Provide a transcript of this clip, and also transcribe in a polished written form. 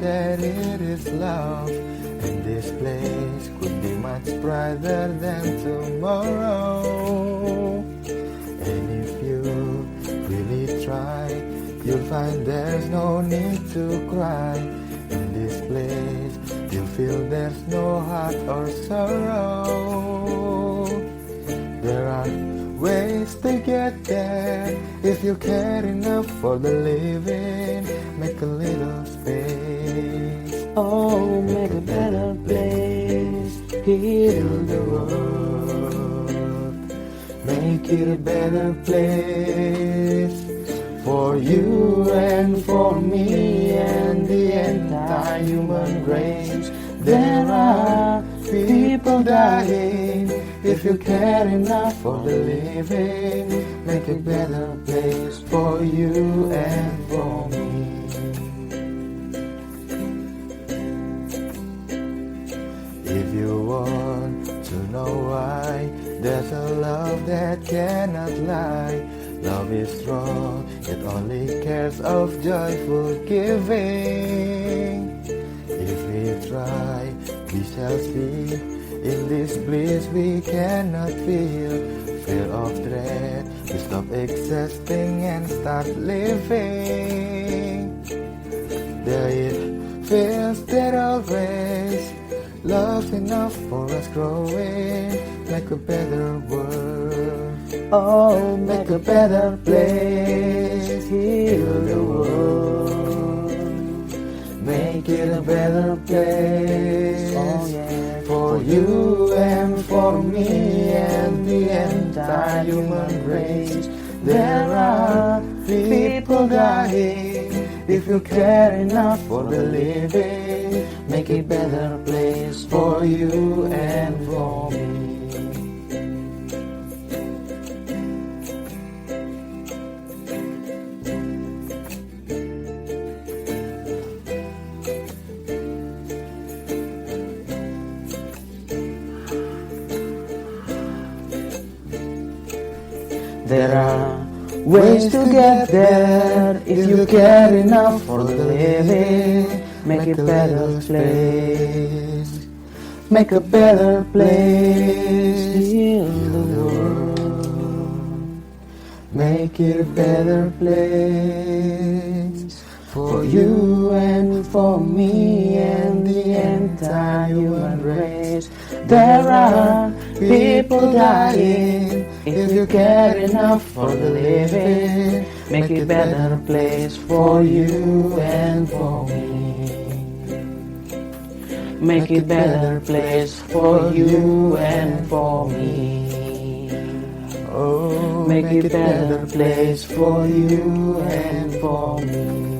that it is love. And this place could be much brighter than tomorrow. And if you really try, you'll find there's no need to cry. In this place, you'll feel there's no heart or sorrow. There are ways to get there. If you care enough for the living, make a little space. Oh, make a better place. Heal the world. Make it a better place for you and for me and the entire human race. There are people dying. If you care enough for the living, make a better place for you and for me. If you want to know why, there's a love that cannot lie. Love is strong, it only cares of joyful giving. If we try, we shall see. In this bliss we cannot feel fear of dread. We stop existing and start living. There it feels that always love's enough for us growing. Make a better world. Oh, Make a better place. Heal the world. Make it a better place. Oh, yeah. For you and for me and the entire human race. There are people dying. If you care enough for the living, make a better place for you and for me. There are ways to get there. If you care enough for the living, make a better place. Make a better place. Heal the world. Make it a better place for you and for me and the entire human race. There are people dying. If you care enough for the living, make it a better place for you and for me. Make it better place for you and for me. Oh, Make it better place for you and for me.